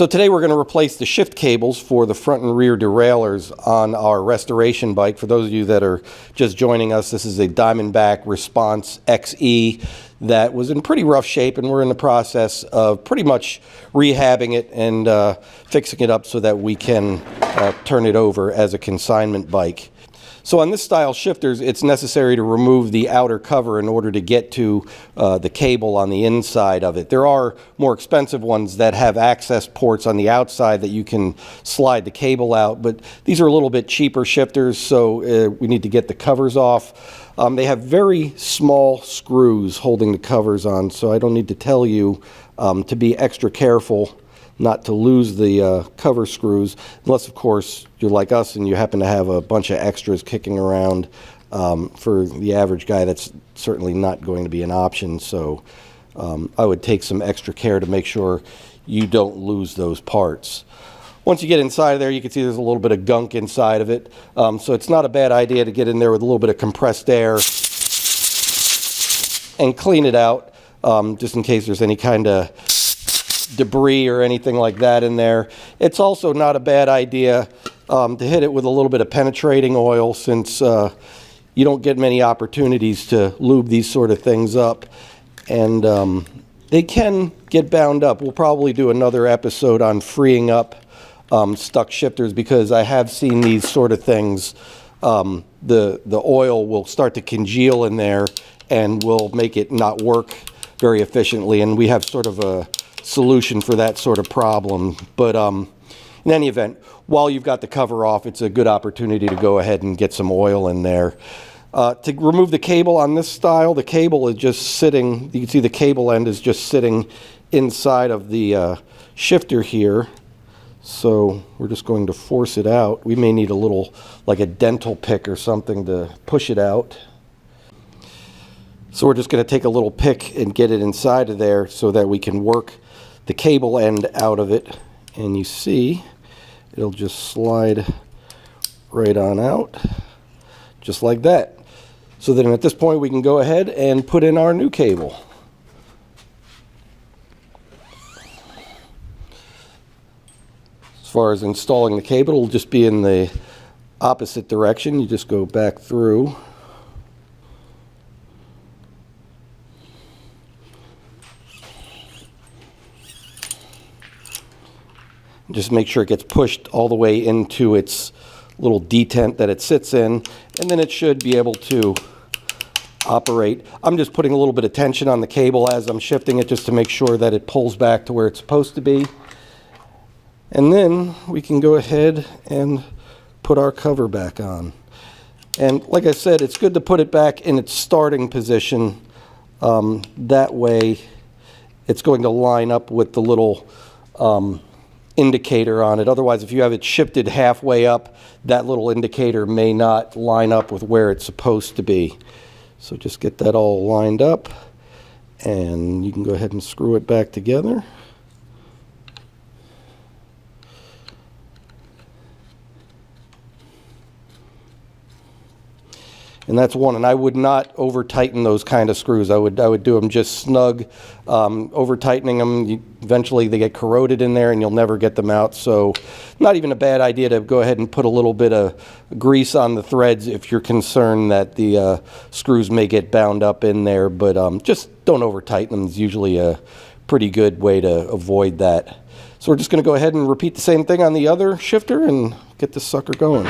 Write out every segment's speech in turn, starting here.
So today we're going to replace the shift cables for the front and rear derailleurs on our restoration bike. For those of you that are just joining us, this is a Diamondback Response XE that was in pretty rough shape, and we're in the process of pretty much rehabbing it and fixing it up so that we can turn it over as a consignment bike. So on this style shifters, it's necessary to remove the outer cover in order to get to the cable on the inside of it. There are more expensive ones that have access ports on the outside that you can slide the cable out, but these are a little bit cheaper shifters, so we need to get the covers off. They have very small screws holding the covers on, so I don't need to tell you to be extra careful not to lose the cover screws, unless of course you're like us and you happen to have a bunch of extras kicking around. For the average guy, that's certainly not going to be an option, so I would take some extra care to make sure you don't lose those parts. Once you get inside of there, you can see there's a little bit of gunk inside of it, so it's not a bad idea to get in there with a little bit of compressed air and clean it out, just in case there's any kind of debris or anything like that in there. It's also not a bad idea to hit it with a little bit of penetrating oil, since you don't get many opportunities to lube these sort of things up, and they can get bound up. We'll probably do another episode on freeing up stuck shifters, because I have seen these sort of things. The oil will start to congeal in there and will make it not work very efficiently, and we have sort of a solution for that sort of problem. But in any event, while you've got the cover off, it's a good opportunity to go ahead and get some oil in there. To remove the cable on this style, the cable is just sitting, you can see the cable end is just sitting inside of the shifter here. So we're just going to force it out. We may need a little, like a dental pick or something, to push it out. So we're just going to take a little pick and get it inside of there so that we can work the cable end out of it, and you see it'll just slide right on out, just like that. So then at this point we can go ahead and put in our new cable. As far as installing the cable, it'll just be in the opposite direction. You just go back through. Just make sure it gets pushed all the way into its little detent that it sits in, and then it should be able to operate. I'm just putting a little bit of tension on the cable as I'm shifting it, just to make sure that it pulls back to where it's supposed to be. And then we can go ahead and put our cover back on. And like I said, it's good to put it back in its starting position. That way it's going to line up with the little indicator on it. Otherwise, if you have it shifted halfway up, that little indicator may not line up with where it's supposed to be. So just get that all lined up, and you can go ahead and screw it back together. And that's one, and I would not over tighten those kind of screws. I would do them just snug. Over tightening them, eventually they get corroded in there and you'll never get them out. So not even a bad idea to go ahead and put a little bit of grease on the threads if you're concerned that the screws may get bound up in there. But just don't over tighten them. It's usually a pretty good way to avoid that. So we're just going to go ahead and repeat the same thing on the other shifter and get this sucker going.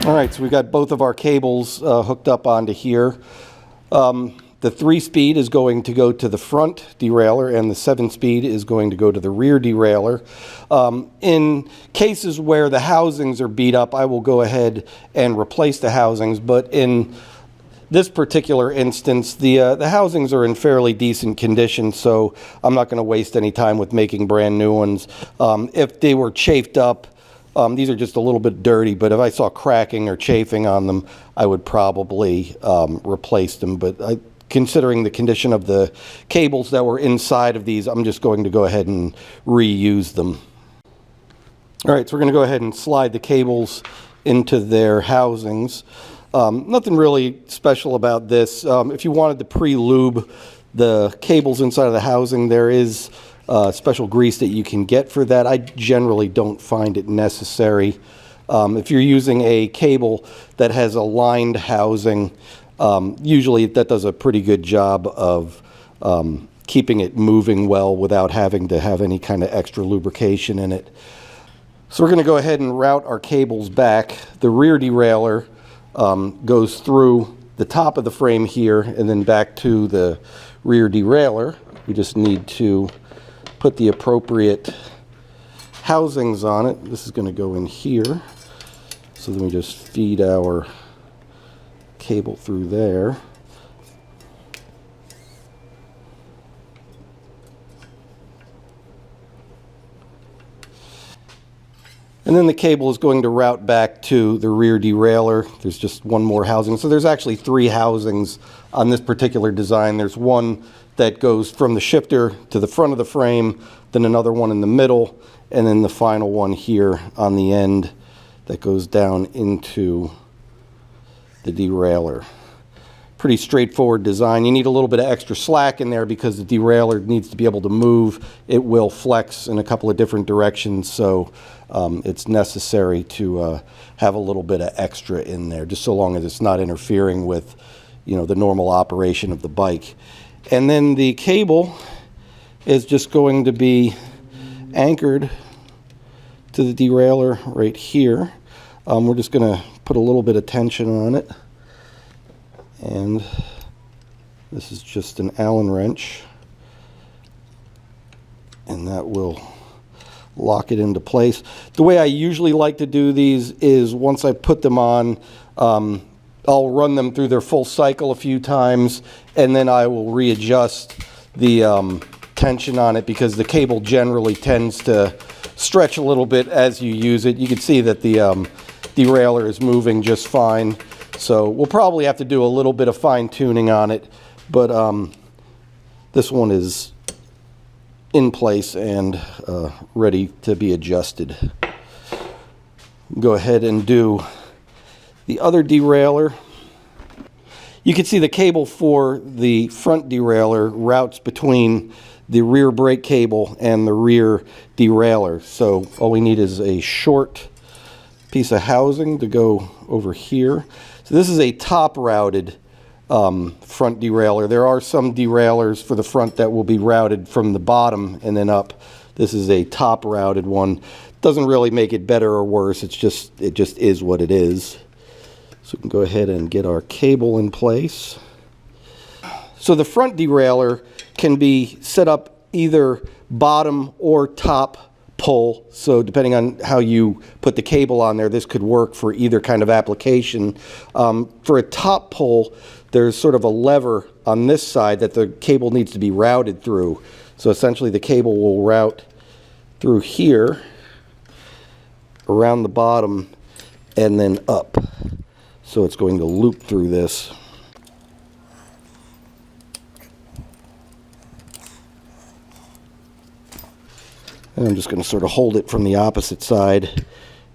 Alright, so we've got both of our cables hooked up onto here. The 3-speed is going to go to the front derailleur, and the 7-speed is going to go to the rear derailleur. In cases where the housings are beat up, I will go ahead and replace the housings, but in this particular instance, the housings are in fairly decent condition, so I'm not going to waste any time with making brand new ones. If they were chafed up, these are just a little bit dirty, but if I saw cracking or chafing on them, I would probably replace them. But considering the condition of the cables that were inside of these, I'm just going to go ahead and reuse them. All right, so we're going to go ahead and slide the cables into their housings. Nothing really special about this. If you wanted to pre-lube the cables inside of the housing, there is special grease that you can get for that. I generally don't find it necessary. If you're using a cable that has a lined housing, usually that does a pretty good job of keeping it moving well without having to have any kind of extra lubrication in it. So we're going to go ahead and route our cables back. The rear derailleur goes through the top of the frame here and then back to the rear derailleur. We just need to put the appropriate housings on it. This is going to go in here. So then we just feed our cable through there. And then the cable is going to route back to the rear derailleur. There's just one more housing. So there's actually 3 housings on this particular design. There's one that goes from the shifter to the front of the frame, then another one in the middle, and then the final one here on the end that goes down into the derailleur. Pretty straightforward design. You need a little bit of extra slack in there because the derailleur needs to be able to move. It will flex in a couple of different directions, so it's necessary to have a little bit of extra in there, just so long as it's not interfering with, you know, the normal operation of the bike. And then the cable is just going to be anchored to the derailleur right here. We're just going to put a little bit of tension on it. And this is just an Allen wrench, and that will lock it into place. The way I usually like to do these is once I put them on, I'll run them through their full cycle a few times, and then I will readjust the tension on it, because the cable generally tends to stretch a little bit as you use it. You can see that the derailleur is moving just fine. So we'll probably have to do a little bit of fine tuning on it, but this one is in place and ready to be adjusted. Go ahead and do the other derailleur. You can see the cable for the front derailleur routes between the rear brake cable and the rear derailleur. So all we need is a short piece of housing to go over here. So this is a top routed front derailleur. There are some derailleurs for the front that will be routed from the bottom and then up. This is a top routed one. Doesn't really make it better or worse. It just is what it is. So we can go ahead and get our cable in place. So the front derailleur can be set up either bottom or top pull. So depending on how you put the cable on there, this could work for either kind of application. For a top pull, there's sort of a lever on this side that the cable needs to be routed through. So essentially the cable will route through here, around the bottom, and then up. So it's going to loop through this. And I'm just going to sort of hold it from the opposite side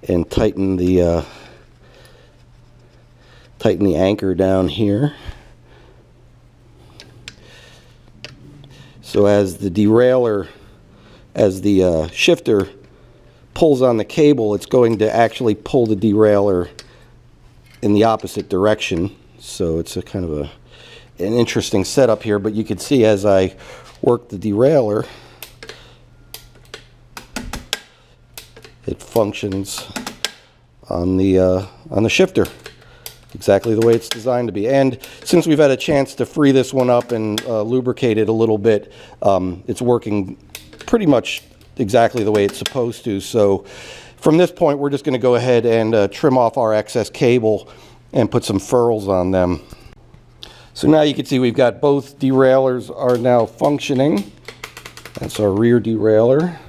and tighten the anchor down here. So as the derailleur, as the shifter pulls on the cable, it's going to actually pull the derailleur in the opposite direction. So it's a kind of an interesting setup here, but you can see as I work the derailleur, it functions on the shifter exactly the way it's designed to be. And since we've had a chance to free this one up and lubricate it a little bit, it's working pretty much exactly the way it's supposed to. So from this point, we're just going to go ahead and trim off our excess cable and put some furls on them. So now you can see we've got both derailleurs are now functioning. That's our rear derailleur.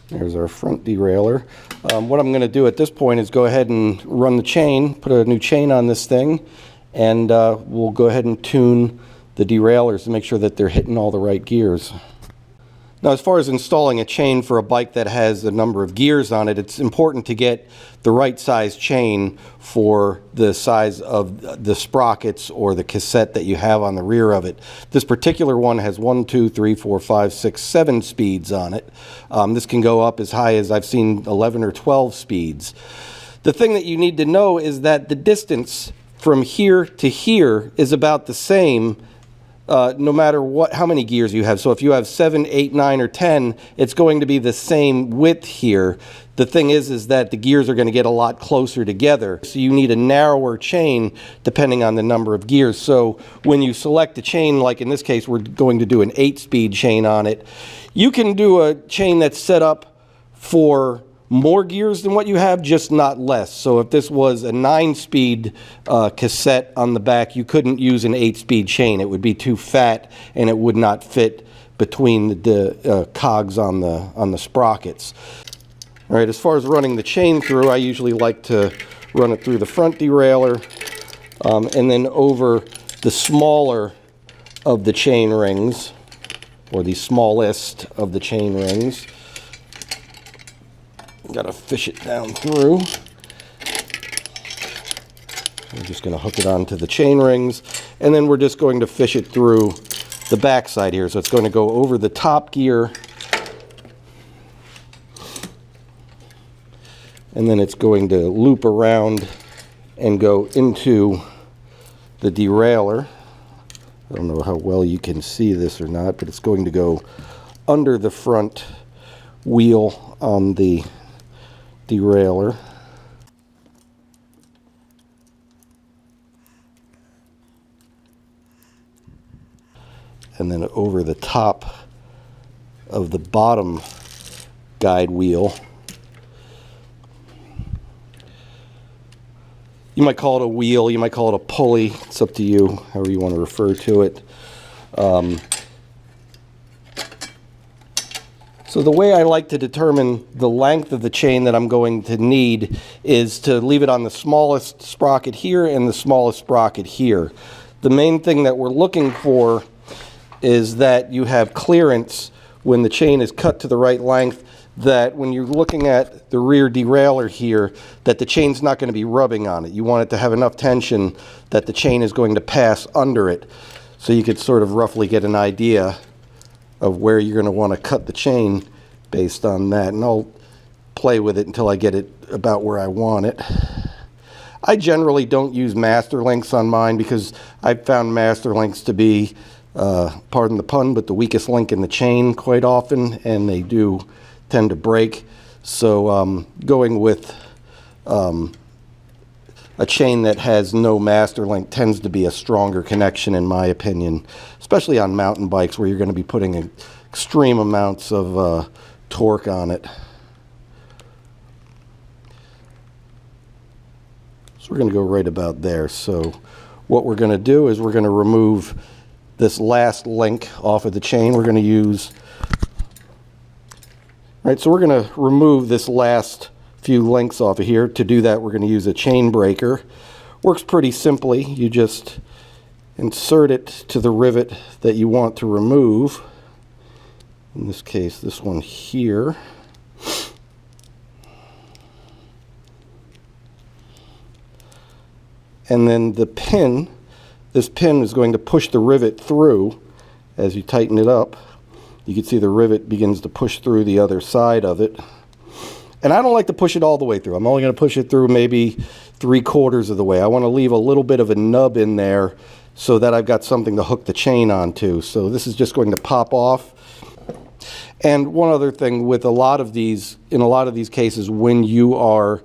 There's our front derailleur. What I'm going to do at this point is go ahead and run the chain, put a new chain on this thing, and we'll go ahead and tune the derailleurs to make sure that they're hitting all the right gears. Now, as far as installing a chain for a bike that has a number of gears on it, it's important to get the right size chain for the size of the sprockets or the cassette that you have on the rear of it. This particular one has 1, 2, 3, 4, 5, 6, 7 speeds on it. This can go up as high as I've seen 11 or 12 speeds. The thing that you need to know is that the distance from here to here is about the same no matter how many gears you have. So if you have 7, 8, 9, or 10, it's going to be the same width here. The thing is that the gears are going to get a lot closer together. So you need a narrower chain depending on the number of gears. So when you select a chain, like in this case, we're going to do an 8-speed chain on it. You can do a chain that's set up for more gears than what you have, just not less. So if this was a 9-speed cassette on the back, you couldn't use an 8-speed chain. It would be too fat and it would not fit between the cogs on the sprockets. All right, as far as running the chain through, I usually like to run it through the front derailleur and then over the smaller of the chain rings, or the smallest of the chain rings. Got to fish it down through. We're just going to hook it onto the chain rings, and then we're just going to fish it through the back side here. So it's going to go over the top gear, and then it's going to loop around and go into the derailleur. I don't know how well you can see this or not, but it's going to go under the front wheel on the derailleur. And then over the top of the bottom guide wheel. You might call it a wheel, you might call it a pulley, it's up to you, however you want to refer to it. So the way I like to determine the length of the chain that I'm going to need is to leave it on the smallest sprocket here and the smallest sprocket here. The main thing that we're looking for is that you have clearance when the chain is cut to the right length, that when you're looking at the rear derailleur here, that the chain's not going to be rubbing on it. You want it to have enough tension that the chain is going to pass under it. So you could sort of roughly get an idea of where you're going to want to cut the chain based on that. And I'll play with it until I get it about where I want it. I generally don't use master links on mine because I've found master links to be, pardon the pun, but the weakest link in the chain quite often, and they do tend to break. So going with a chain that has no master link tends to be a stronger connection, in my opinion, especially on mountain bikes where you're going to be putting extreme amounts of torque on it. So we're going to go right about there. So what we're going to do is we're going to remove this last link off of the chain. We're going to use, right, so we're going to remove this last few links off of here. To do that, we're going to use a chain breaker. Works pretty simply. You just insert it to the rivet that you want to remove. In this case, this one here. And then the pin, this pin is going to push the rivet through as you tighten it up. You can see the rivet begins to push through the other side of it. And I don't like to push it all the way through. I'm only going to push it through maybe 3/4 of the way. I want to leave a little bit of a nub in there so that I've got something to hook the chain onto. So this is just going to pop off. And one other thing with a lot of these, in a lot of these cases, when you are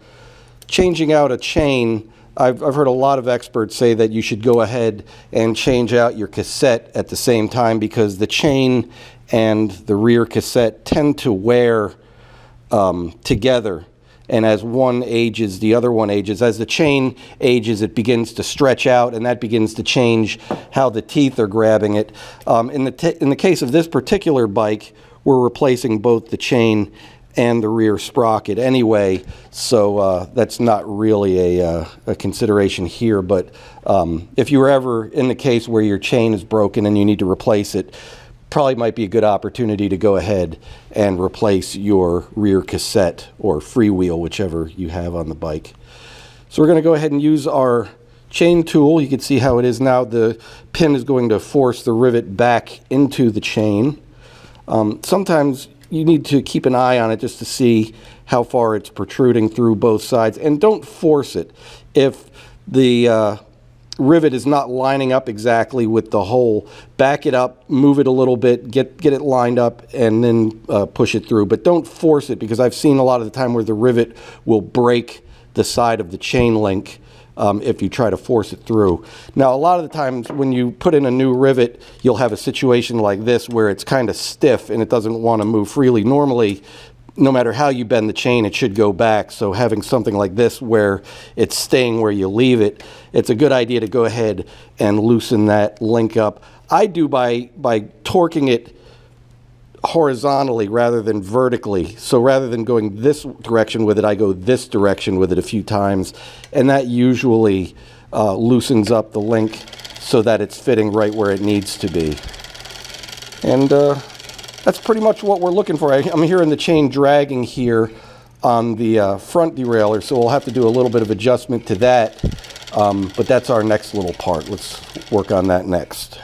changing out a chain, I've heard a lot of experts say that you should go ahead and change out your cassette at the same time, because the chain and the rear cassette tend to wear together, and as one ages, the other one ages. As the chain ages, it begins to stretch out, and that begins to change how the teeth are grabbing it. In the case of this particular bike, we're replacing both the chain and the rear sprocket anyway, so that's not really a consideration here. But if you were ever in the case where your chain is broken and you need to replace it, probably might be a good opportunity to go ahead and replace your rear cassette or freewheel, whichever you have on the bike. So we're going to go ahead and use our chain tool. You can see how it is now. The pin is going to force the rivet back into the chain. Sometimes you need to keep an eye on it just to see how far it's protruding through both sides, and don't force it. If the rivet is not lining up exactly with the hole, back it up, move it a little bit, get it lined up, and then push it through. But don't force it, because I've seen a lot of the time where the rivet will break the side of the chain link if you try to force it through. Now, a lot of the times when you put in a new rivet, you'll have a situation like this where it's kind of stiff and it doesn't want to move freely. Normally, no matter how you bend the chain, it should go back. So having something like this where it's staying where you leave it, it's a good idea to go ahead and loosen that link up. I do by torquing it horizontally rather than vertically. So rather than going this direction with it, I go this direction with it a few times, and that usually loosens up the link so that it's fitting right where it needs to be. And that's pretty much what we're looking for. I'm hearing the chain dragging here on the front derailleur, so we'll have to do a little bit of adjustment to that, but that's our next little part. Let's work on that next.